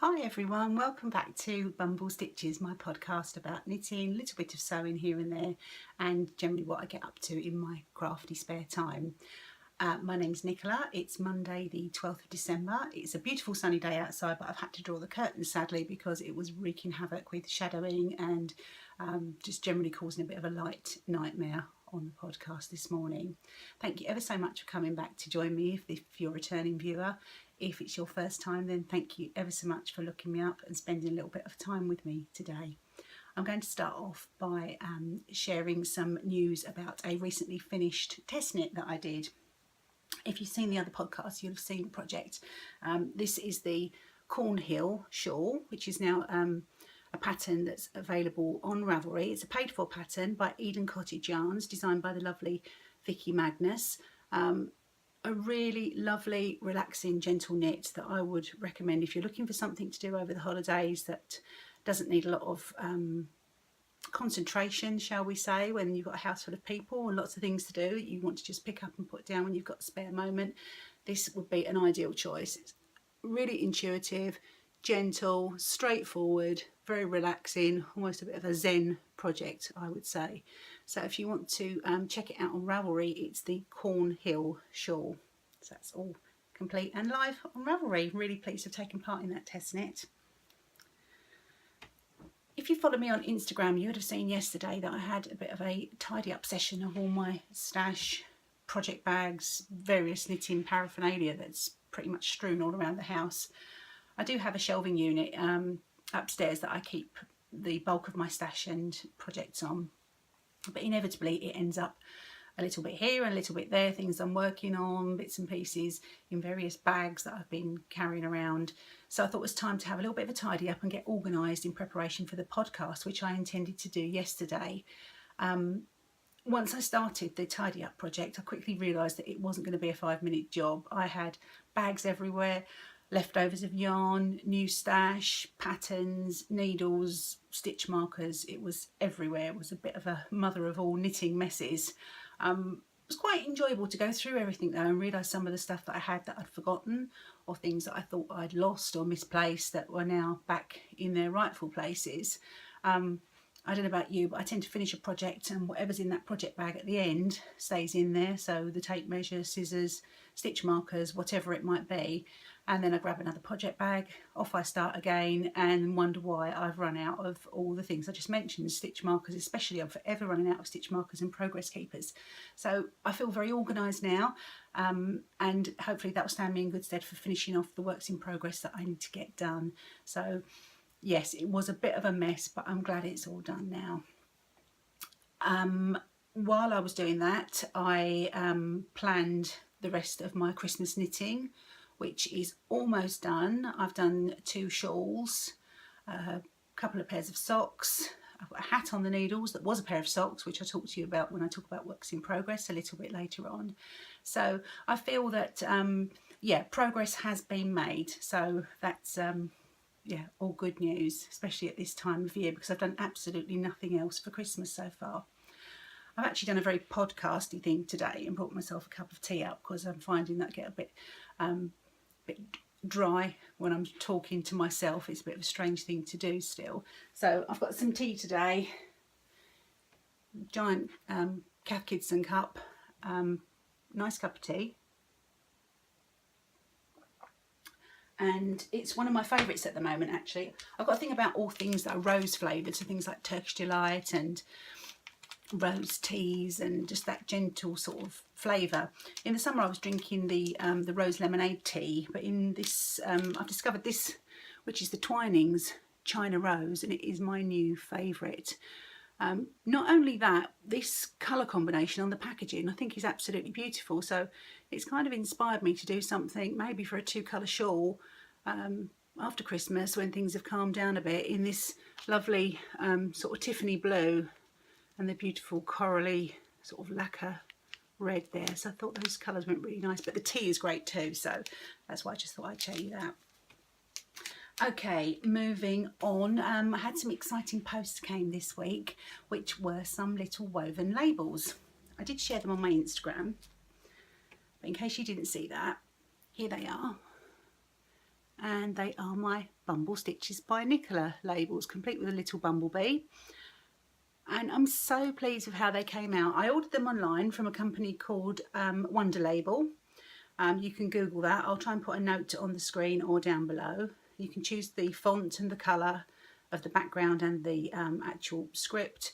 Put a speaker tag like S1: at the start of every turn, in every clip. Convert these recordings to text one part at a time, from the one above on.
S1: Hi everyone, welcome back to Bumble Stitches, my podcast about knitting, a little bit of sewing here and there, and generally what I get up to in my crafty spare time. My name's Nicola. It's Monday the 12th of December. It's a beautiful sunny day outside, but I've had to draw the curtains sadly because it was wreaking havoc with shadowing and just generally causing a bit of a light nightmare on the podcast this morning. Thank you ever so much for coming back to join me if you're a returning viewer. If it's your first time, then thank you ever so much for looking me up and spending a little bit of time with me today. I'm going to start off by sharing some news about a recently finished test knit that I did. If you've seen the other podcast, you'll have seen the project. This is the Cornhill shawl, which is now a pattern that's available on Ravelry. It's a paid for pattern by Eden Cottage Yarns, designed by the lovely Vicky Magnus. A really lovely, relaxing, gentle knit that I would recommend if you're looking for something to do over the holidays that doesn't need a lot of concentration, shall we say, when you've got a house full of people and lots of things to do that you want to just pick up and put down when you've got a spare moment. This would be an ideal choice. It's really intuitive, gentle, straightforward, very relaxing, almost a bit of a zen project, I would say. So if you want to check it out on Ravelry, it's the Cornhill shawl. So that's all complete and live on Ravelry. Really pleased to have taken part in that test knit. If you follow me on Instagram, you would have seen yesterday that I had a bit of a tidy up session of all my stash, project bags, various knitting paraphernalia that's pretty much strewn all around the house. I do have a shelving unit upstairs that I keep the bulk of my stash and projects on, but inevitably it ends up a little bit here and a little bit there, things I'm working on, bits and pieces in various bags that I've been carrying around. So I thought it was time to have a little bit of a tidy up and get organised in preparation for the podcast, which I intended to do yesterday. Once I started the tidy up project, I quickly realised that it wasn't going to be a 5-minute job. I had bags everywhere, leftovers of yarn, new stash, patterns, needles, stitch markers. It was everywhere. It was a bit of a mother of all knitting messes. It was quite enjoyable to go through everything though and realise some of the stuff that I had that I'd forgotten, or things that I thought I'd lost or misplaced that were now back in their rightful places. I don't know about you, but I tend to finish a project and whatever's in that project bag at the end stays in there. So the tape measure, scissors, stitch markers, whatever it might be. And then I grab another project bag, off I start again, and wonder why I've run out of all the things I just mentioned. Stitch markers especially, I'm forever running out of stitch markers and progress keepers. So I feel very organised now, and hopefully that will stand me in good stead for finishing off the works in progress that I need to get done. So yes, it was a bit of a mess, but I'm glad it's all done now. While I was doing that, I planned the rest of my Christmas knitting, which is almost done. I've done 2 shawls, a couple of pairs of socks. I've got a hat on the needles that was a pair of socks, which I'll talk to you about when I talk about works in progress a little bit later on. So I feel that, yeah, progress has been made. So that's, yeah, all good news, especially at this time of year, because I've done absolutely nothing else for Christmas so far. I've actually done a very podcasty thing today and brought myself a cup of tea up because I'm finding that I get a bit dry when I'm talking to myself. It's a bit of a strange thing to do still. So I've got some tea today, giant Cath Kidston cup, nice cup of tea. And it's one of my favourites at the moment actually. I've got a thing about all things that are rose flavoured, so things like Turkish Delight and rose teas and just that gentle sort of flavour. In the summer I was drinking the rose lemonade tea, but in this I've discovered this, which is the Twinings China Rose, and it is my new favourite. Not only that, this colour combination on the packaging I think is absolutely beautiful, so it's kind of inspired me to do something maybe for a 2-colour shawl after Christmas when things have calmed down a bit, in this lovely sort of Tiffany blue and the beautiful corally sort of lacquer red there. So I thought those colours went really nice, but the tea is great too, so that's why I just thought I'd show you that. Okay, moving on. I had some exciting posts came this week, which were some little woven labels. I did share them on my Instagram, but in case you didn't see that, here they are. and they are my Bumble Stitches by Nicola labels, complete with a little bumblebee. And I'm so pleased with how they came out. I ordered them online from a company called Wonder Label. You can Google that. I'll try and put a note on the screen or down below. You can choose the font and the colour of the background and the actual script,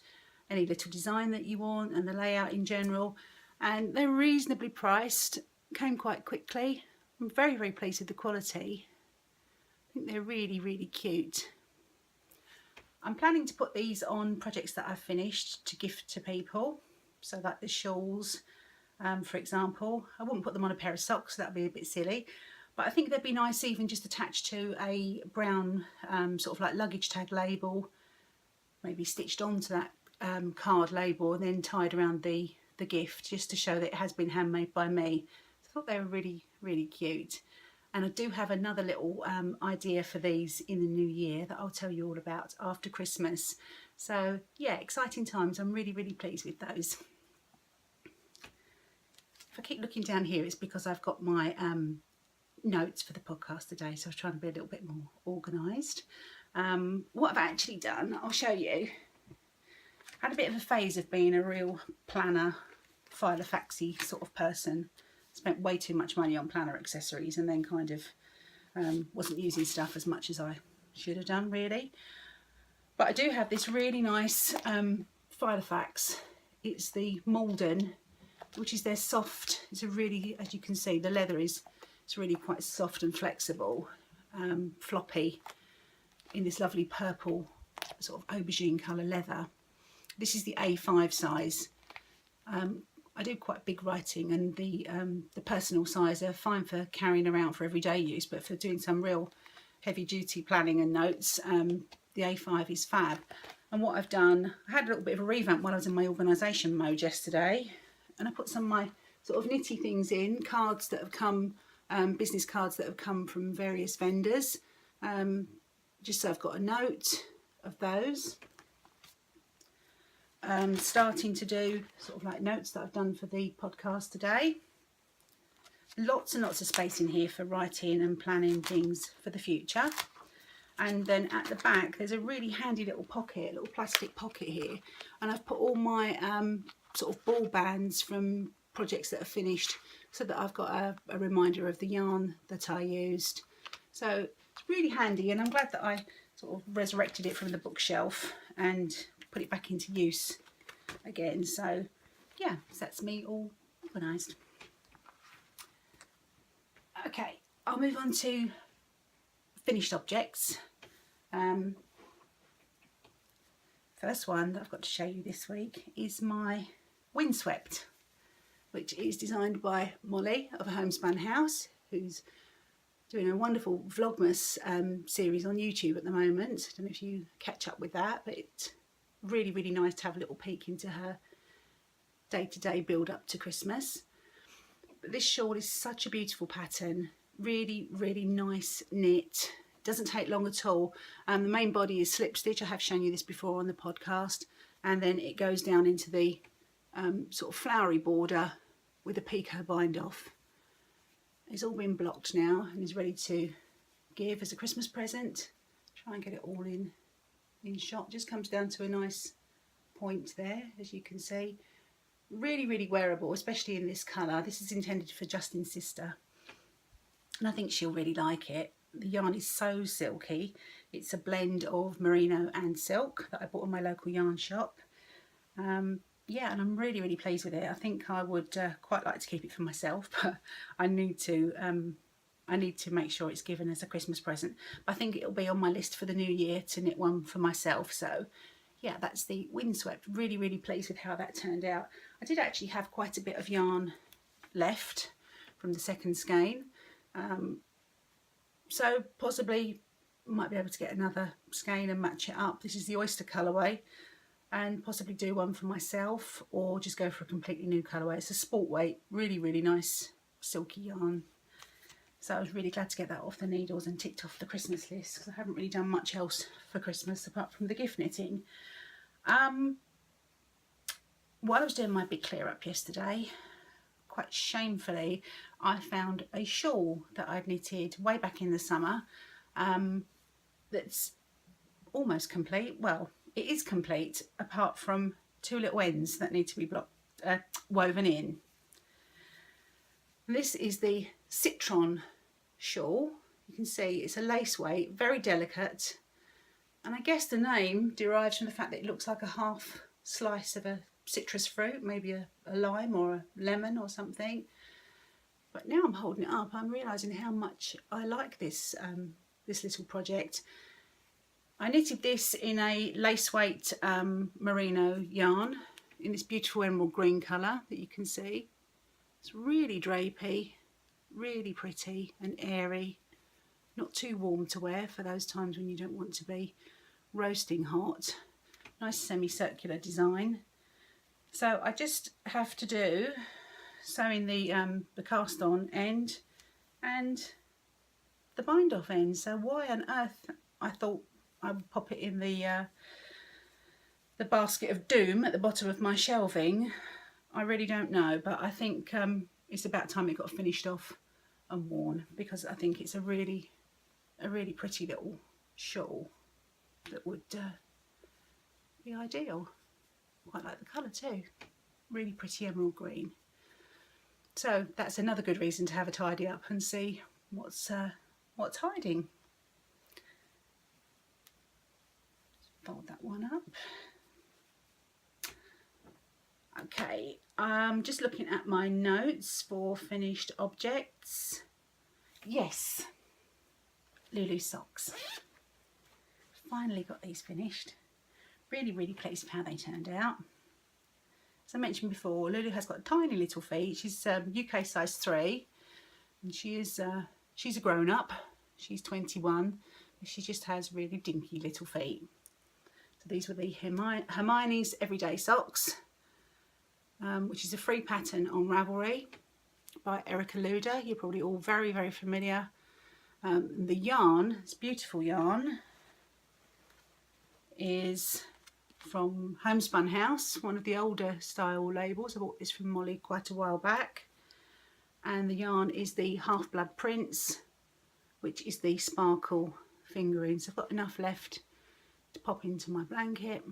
S1: any little design that you want, and the layout in general. And they're reasonably priced, came quite quickly. I'm very, very pleased with the quality. I think they're really, really cute. I'm planning to put these on projects that I've finished to gift to people. So like the shawls, for example. I wouldn't put them on a pair of socks, that'd be a bit silly. But I think they'd be nice even just attached to a brown sort of like luggage tag label, maybe stitched onto that card label and then tied around the gift, just to show that it has been handmade by me. So I thought they were really, really cute. And I do have another little idea for these in the new year that I'll tell you all about after Christmas. So yeah, exciting times. I'm really, really pleased with those. If I keep looking down here, it's because I've got my notes for the podcast today, so I was trying to be a little bit more organised. What I've actually done, I'll show you. I had a bit of a phase of being a real planner, Filofaxy sort of person. Spent way too much money on planner accessories and then kind of wasn't using stuff as much as I should have done, really. But I do have this really nice Filofax. It's the Malden, which is their soft. It's a really, as you can see, the leather is it's really quite soft and flexible, floppy, in this lovely purple sort of aubergine colour leather. This is the A5 size. I do quite big writing, and the personal size are fine for carrying around for everyday use, but for doing some real heavy duty planning and notes, the A5 is fab. And what I've done, I had a little bit of a revamp while I was in my organisation mode yesterday, and I put some of my sort of nitty things in, cards that have come, business cards that have come from various vendors, just so I've got a note of those. Starting to do sort of like notes that I've done for the podcast today. Lots and lots of space in here for writing and planning things for the future. And then at the back there's a really handy little pocket, a little plastic pocket here, and I've put all my sort of ball bands from projects that are finished, so that I've got a reminder of the yarn that I used. So it's really handy, and I'm glad that I sort of resurrected it from the bookshelf and put it back into use again. So yeah, so that's me all organised. Okay, I'll move on to finished objects. First one that I've got to show you this week is my windswept, which is designed by Molly of A Homespun House, who's doing a wonderful Vlogmas series on YouTube at the moment. I don't know if you catch up with that, but it's really, really nice to have a little peek into her day-to-day build up to Christmas. But this shawl is such a beautiful pattern, really, really nice knit. Doesn't take long at all. The main body is slip stitch. I have shown you this before on the podcast, and then it goes down into the sort of flowery border with a picot bind off. It's all been blocked now and is ready to give as a Christmas present. Try and get it all in shot. Just comes down to a nice point there, as you can see. Really, really wearable, especially in this colour. This is intended for Justin's sister, and I think she'll really like it. The yarn is so silky. It's a blend of merino and silk that I bought in my local yarn shop. Yeah, and I'm really, really pleased with it. I think I would quite like to keep it for myself, but I need to make sure it's given as a Christmas present. But I think it'll be on my list for the new year to knit one for myself. So yeah, that's the windswept. Really, really pleased with how that turned out. I did actually have quite a bit of yarn left from the second skein. So possibly might be able to get another skein and match it up. This is the oyster colourway, and possibly do one for myself, or just go for a completely new colourway. It's a sport weight, really, really nice silky yarn. So I was really glad to get that off the needles and ticked off the Christmas list, because I haven't really done much else for Christmas apart from the gift knitting. While I was doing my big clear up yesterday, quite shamefully, I found a shawl that I'd knitted way back in the summer that's almost complete. Well, it is complete apart from two little ends that need to be woven in. And this is the citron shawl. You can see it's a lace weight, very delicate, and I guess the name derives from the fact that it looks like a half slice of a citrus fruit, maybe a lime or a lemon or something. But now I'm holding it up, I'm realising how much I like this this little project. I knitted this in a lace weight merino yarn in this beautiful emerald green colour that you can see. It's really drapey, really pretty and airy, not too warm to wear for those times when you don't want to be roasting hot. Nice semicircular design. So I just have to sew in the cast on end and the bind off end. So why on earth I thought I would pop it in the basket of doom at the bottom of my shelving, I really don't know, but I think it's about time it got finished off and worn, because I think it's a really pretty little shawl that would be ideal. Quite like the colour too, really pretty emerald green. So that's another good reason to have a tidy up and see what's hiding. Fold that one up. Okay, I'm just looking at my notes for finished objects. Yes, Lulu socks. Finally got these finished. Really pleased with how they turned out. As I mentioned before, Lulu has got tiny little feet. She's UK size 3, and she's a grown-up. She's 21, but she just has really dinky little feet. So these were the Hermione's Everyday Socks, which is a free pattern on Ravelry by Erica Luda. You're probably all very familiar. The yarn, this beautiful yarn, is from Homespun House, one of the older style labels. I bought this from Molly quite a while back, and the yarn is the Half Blood Prince, which is the sparkle fingering. So I've got enough left to pop into my blanket.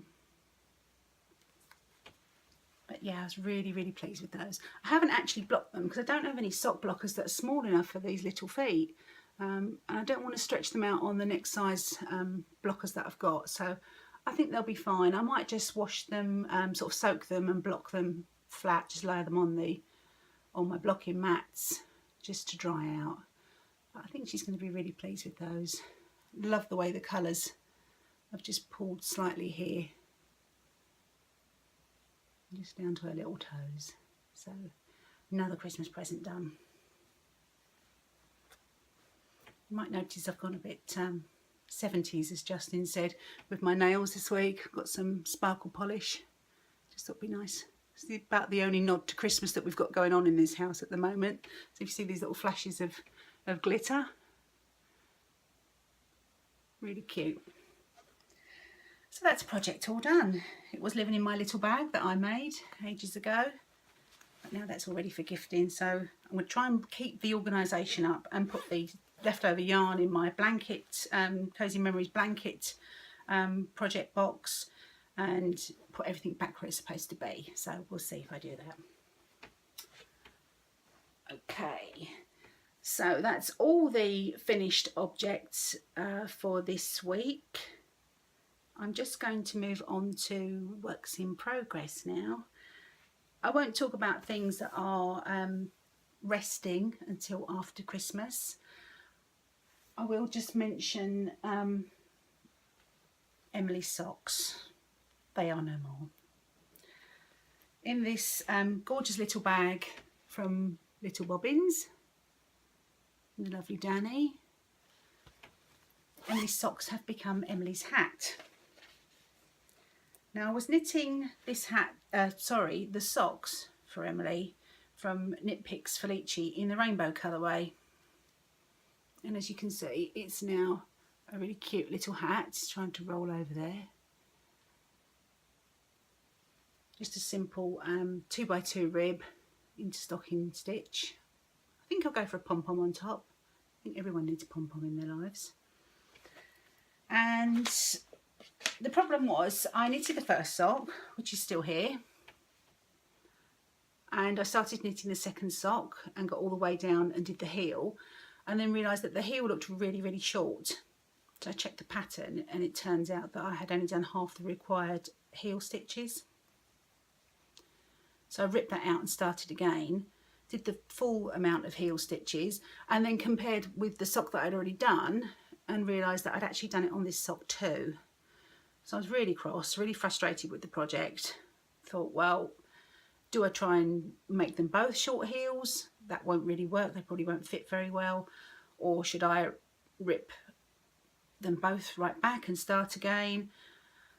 S1: But yeah, I was really pleased with those. I haven't actually blocked them because I don't have any sock blockers that are small enough for these little feet, and I don't want to stretch them out on the next size blockers that I've got. So I think they'll be fine. I might just wash them, sort of soak them and block them flat, just lay them on my blocking mats just to dry out. But I think she's going to be really pleased with those. Love the way the colours have just pulled slightly here, just down to her little toes. So another Christmas present done. You might notice I've gone a bit 70s, as Justin said, with my nails this week. I've got some sparkle polish. Just thought it'd be nice. It's about the only nod to Christmas that we've got going on in this house at the moment. So if you see these little flashes of glitter, really cute. So that's a project all done. It was living in my little bag that I made ages ago, but now that's all ready for gifting. So I'm going to try and keep the organisation up and put the leftover yarn in my blanket, Cozy Memories blanket project box, and put everything back where it's supposed to be. So we'll see if I do that. Okay, so that's all the finished objects for this week. I'm just going to move on to works in progress now. I won't talk about things that are resting until after Christmas. I will just mention Emily's socks. They are no more. In this gorgeous little bag from Little Bobbins, the lovely Danny, Emily's socks have become Emily's hat. Now I was knitting this hat, the socks for Emily from Knit Picks Felici in the rainbow colourway. And as you can see, it's now a really cute little hat. It's trying to roll over there. Just a simple 2x2 rib into stocking stitch. I think I'll go for a pom-pom on top. I think everyone needs a pom-pom in their lives. And the problem was I knitted the first sock, which is still here, and I started knitting the second sock and got all the way down and did the heel, and then realised that the heel looked really, really short. So I checked the pattern, and it turns out that I had only done half the required heel stitches. So I ripped that out and started again, did the full amount of heel stitches, and then compared with the sock that I'd already done and realised that I'd actually done it on this sock too. So I was really cross, really frustrated with the project. Thought, well, do I try and make them both short heels? That won't really work, they probably won't fit very well. Or should I rip them both right back and start again?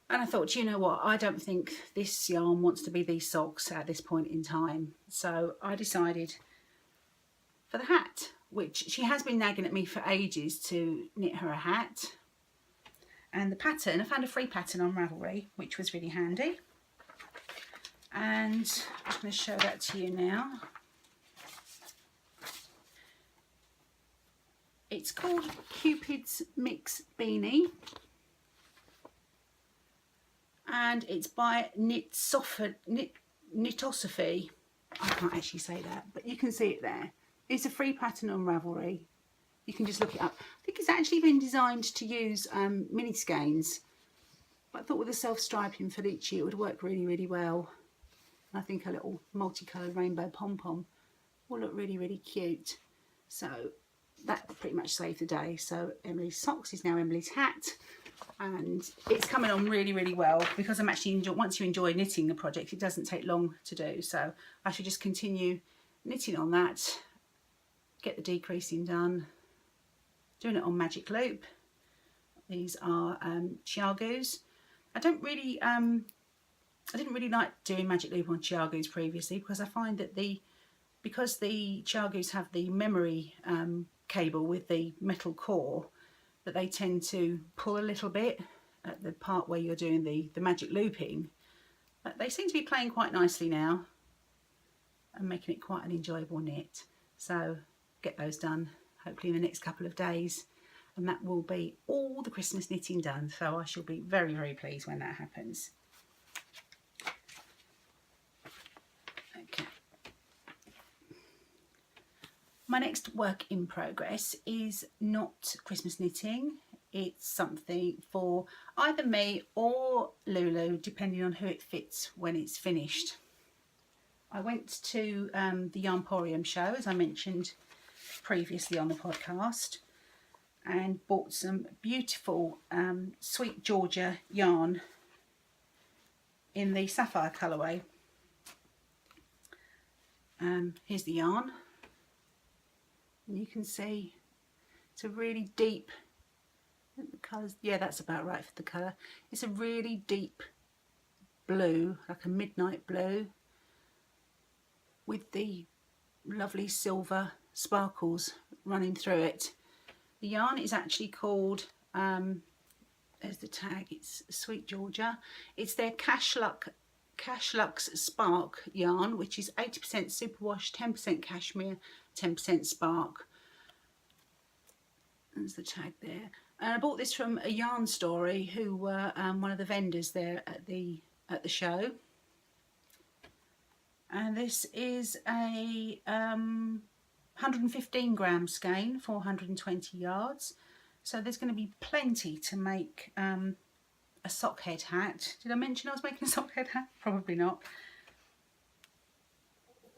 S1: And I thought, you know what, I don't think this yarn wants to be these socks at this point in time. So I decided for the hat, which she has been nagging at me for ages to knit her a hat. And the pattern, I found a free pattern on Ravelry, which was really handy. And I'm going to show that to you now. It's called Cupid's Mix Beanie. And it's by Knitosophy. I can't actually say that, but you can see it there. It's a free pattern on Ravelry. You can just look it up. I think it's actually been designed to use mini skeins. But I thought with the self-striping for each year it would work really, really well. And I think a little multicoloured rainbow pom-pom will look really, really cute. So that pretty much saved the day. So Emily's socks is now Emily's hat. And it's coming on really, really well, because I'm actually once you enjoy knitting the project, it doesn't take long to do. So I should just continue knitting on that, get the decreasing done, doing it on magic loop. These are chiagoos. I didn't really like doing magic loop on chiagoos previously, because I find that because the chiagoos have the memory cable with the metal core, that they tend to pull a little bit at the part where you're doing the magic looping. But they seem to be playing quite nicely now and making it quite an enjoyable knit. So get those done hopefully in the next couple of days, and that will be all the Christmas knitting done. So I shall be very, very pleased when that happens. Okay. My next work in progress is not Christmas knitting. It's something for either me or Lulu, depending on who it fits when it's finished. I went to the Yarnporium show, as I mentioned previously on the podcast, and bought some beautiful Sweet Georgia yarn in the sapphire colourway. Here's the yarn. And you can see it's a really deep, I think the colours, yeah, that's about right for the colour. It's a really deep blue, like a midnight blue, with the lovely silver sparkles running through it. The yarn is actually called, there's the tag, it's Sweet Georgia. It's their Cash Lux Spark yarn, which is 80% superwash, 10% cashmere, 10% spark. There's the tag there. And I bought this from a Yarn Story, who were one of the vendors there at the show. And this is a 115 gram skein, 420 yards. So there's going to be plenty to make a sock head hat. Did I mention I was making a sock head hat? Probably not.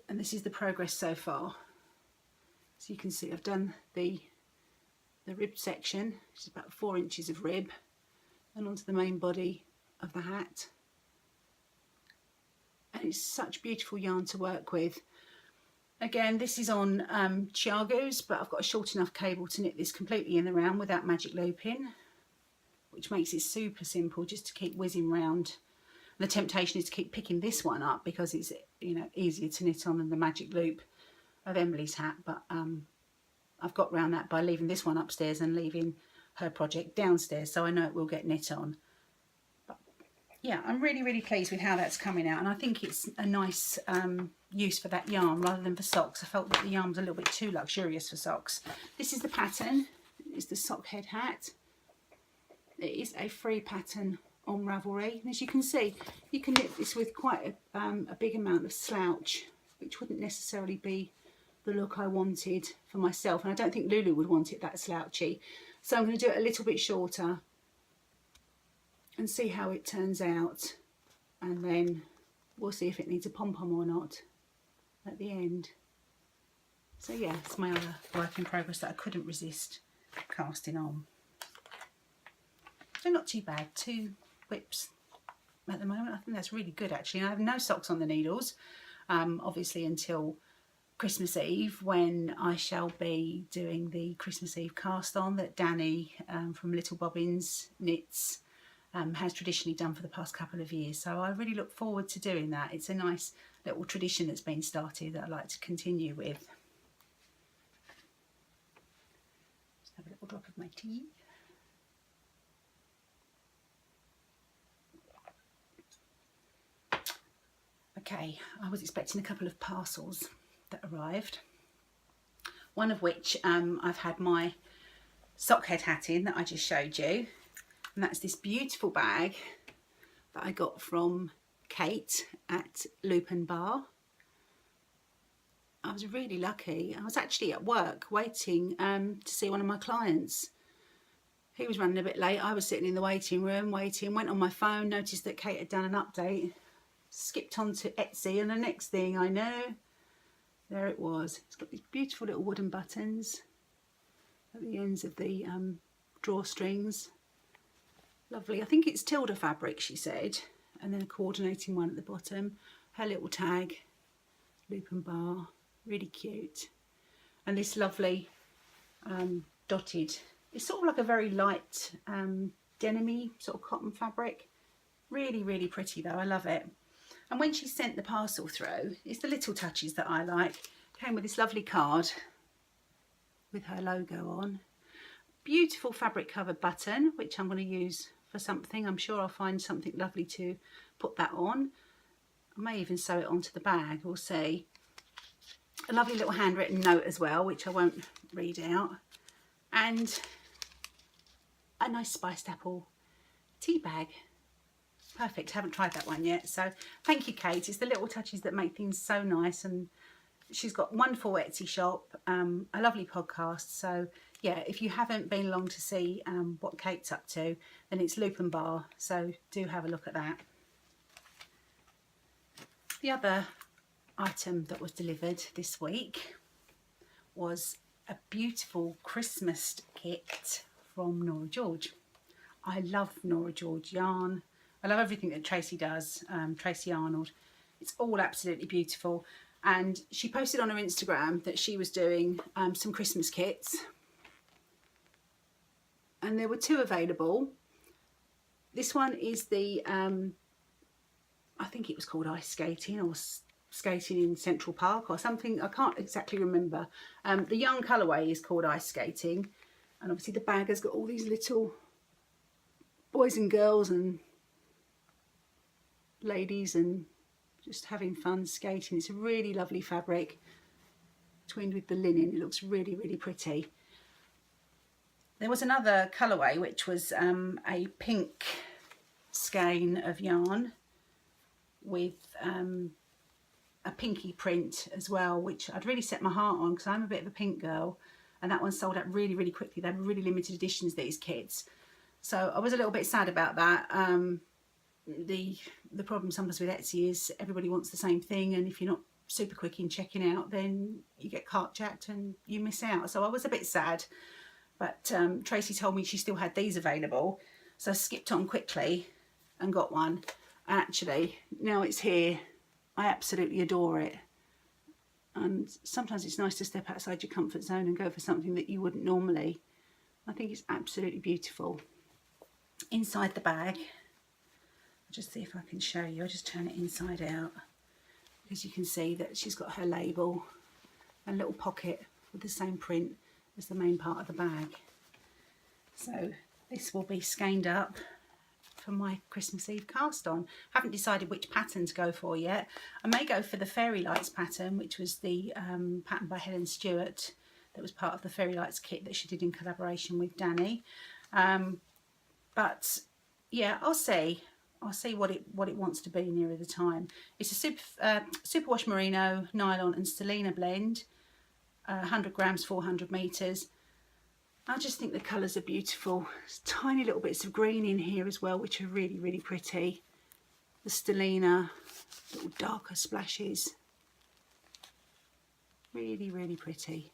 S1: And this is the progress so far. So you can see I've done the rib section, which is about 4 inches of rib, and onto the main body of the hat. And it's such beautiful yarn to work with. Again, this is on chiagoos, but I've got a short enough cable to knit this completely in the round without magic looping, which makes it super simple just to keep whizzing round. And the temptation is to keep picking this one up because it's, you know, easier to knit on than the magic loop of Emily's hat, but I've got round that by leaving this one upstairs and leaving her project downstairs, so I know it will get knit on. But yeah, I'm really pleased with how that's coming out, and I think it's a nice use for that yarn rather than for socks. I felt that the yarn was a little bit too luxurious for socks. This is the pattern. It's the sock head hat. It is a free pattern on Ravelry, and as you can see, you can knit this with quite a big amount of slouch, which wouldn't necessarily be the look I wanted for myself, and I don't think Lulu would want it that slouchy. So I'm going to do it a little bit shorter and see how it turns out, and then we'll see if it needs a pom-pom or not at the end. So yeah, it's my other work in progress that I couldn't resist casting on. So not too bad, 2 whips at the moment. I think that's really good actually. I have no socks on the needles, obviously until Christmas Eve, when I shall be doing the Christmas Eve cast on that Danny from Little Bobbins Knits has traditionally done for the past couple of years. So I really look forward to doing that. It's a nice little tradition that's been started that I'd like to continue with. Just have a little drop of my tea. Okay, I was expecting a couple of parcels that arrived, one of which I've had my sock head hat in that I just showed you, and that's this beautiful bag that I got from Kate at Loop and Bar. I was really lucky. I was actually at work waiting to see one of my clients. He was running a bit late. I was sitting in the waiting room waiting, went on my phone, noticed that Kate had done an update, skipped on to Etsy, and the next thing I know, there it was. It's got these beautiful little wooden buttons at the ends of the drawstrings. Lovely. I think it's Tilda fabric, she said, and then a coordinating one at the bottom. Her little tag, Loop and Bar, really cute. And this lovely dotted, it's sort of like a very light denim-y sort of cotton fabric. Really pretty though, I love it. And when she sent the parcel through, it's the little touches that I like. Came with this lovely card with her logo on. Beautiful fabric covered button, which I'm going to use for something. I'm sure I'll find something lovely to put that on. I may even sew it onto the bag, we'll see. A lovely little handwritten note as well, which I won't read out. And a nice spiced apple tea bag. Perfect. Haven't tried that one yet, so thank you, Kate. It's the little touches that make things so nice, and she's got a wonderful Etsy shop, a lovely podcast. So yeah, if you haven't been along to see what Kate's up to, then it's Loop and Bar, so do have a look at that. The other item that was delivered this week was a beautiful Christmas kit from Nora George. I love Nora George yarn. I love everything that Tracy does, Tracy Arnold. It's all absolutely beautiful. And she posted on her Instagram that she was doing some Christmas kits. And there were 2 available. This one is the, I think it was called Ice Skating or Skating in Central Park or something. I can't exactly remember. The young colourway is called Ice Skating. And obviously the bag has got all these little boys and girls and ladies and just having fun skating. It's a really lovely fabric twinned with the linen. It looks really pretty. There was another colourway which was a pink skein of yarn with a pinky print as well, which I'd really set my heart on because I'm a bit of a pink girl, and that one sold out really quickly. They were really limited editions, these kits, so I was a little bit sad about that. The problem sometimes with Etsy is everybody wants the same thing, and if you're not super quick in checking out, then you get cart-jacked and you miss out. So I was a bit sad, but Tracy told me she still had these available, so I skipped on quickly and got one. And actually, now it's here, I absolutely adore it. And sometimes it's nice to step outside your comfort zone and go for something that you wouldn't normally. I think it's absolutely beautiful. Inside the bag, just see if I can show you. I'll just turn it inside out, because you can see that she's got her label and a little pocket with the same print as the main part of the bag. So this will be skeined up for my Christmas Eve cast on. Haven't decided which pattern to go for yet. I may go for the Fairy Lights pattern, which was the pattern by Helen Stewart that was part of the Fairy Lights kit that she did in collaboration with Danny. But yeah, I'll see what it wants to be nearer the time. It's a superwash merino, nylon and stellina blend, 100 grams, 400 meters. I just think the colours are beautiful. There's tiny little bits of green in here as well, which are really, really pretty. The stellina, little darker splashes. Really, really pretty.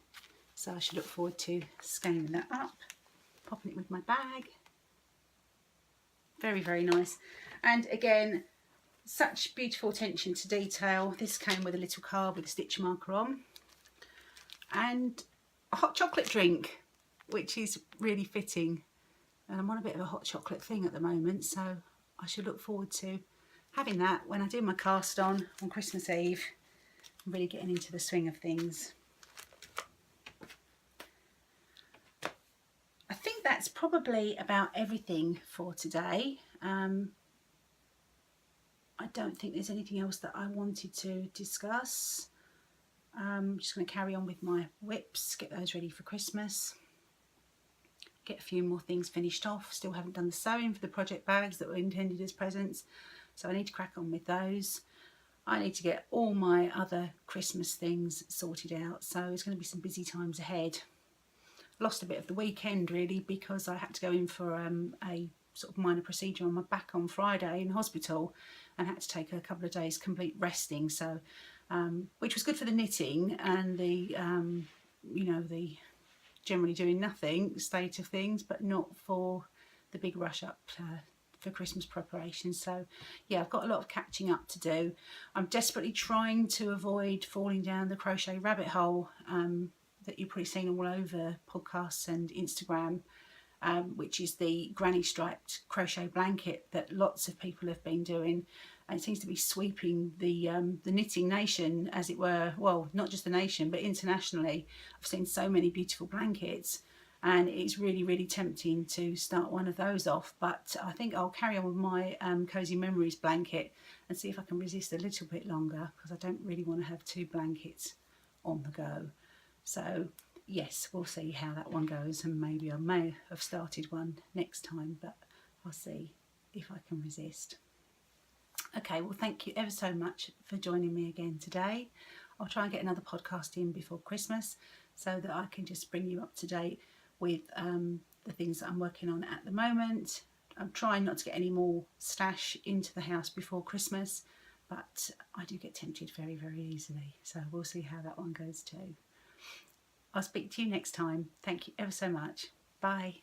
S1: So I should look forward to scaling that up, popping it with my bag. Very, very nice. And again, such beautiful attention to detail. This came with a little card with a stitch marker on. And a hot chocolate drink, which is really fitting. And I'm on a bit of a hot chocolate thing at the moment, so I should look forward to having that when I do my cast on Christmas Eve. I'm really getting into the swing of things. I think that's probably about everything for today. I don't think there's anything else that I wanted to discuss. I'm just going to carry on with my whips, get those ready for Christmas. Get a few more things finished off. Still haven't done the sewing for the project bags that were intended as presents, so I need to crack on with those. I need to get all my other Christmas things sorted out, so it's going to be some busy times ahead. Lost a bit of the weekend really because I had to go in for a sort of minor procedure on my back on Friday in hospital and had to take a couple of days complete resting, so which was good for the knitting and the you know, the generally doing nothing state of things, but not for the big rush up for Christmas preparation. So yeah, I've got a lot of catching up to do. I'm desperately trying to avoid falling down the crochet rabbit hole that you've probably seen all over podcasts and Instagram, which is the granny striped crochet blanket that lots of people have been doing. And it seems to be sweeping the knitting nation, as it were. Well, not just the nation, but internationally. I've seen so many beautiful blankets, and it's really, really tempting to start one of those off. But I think I'll carry on with my Cozy Memories blanket and see if I can resist a little bit longer, because I don't really want to have two blankets on the go. So yes, we'll see how that one goes, and maybe I may have started one next time, but I'll see if I can resist. Okay, well, thank you ever so much for joining me again today. I'll try and get another podcast in before Christmas so that I can just bring you up to date with the things that I'm working on at the moment. I'm trying not to get any more stash into the house before Christmas, but I do get tempted very, very easily. So we'll see how that one goes too. I'll speak to you next time. Thank you ever so much. Bye.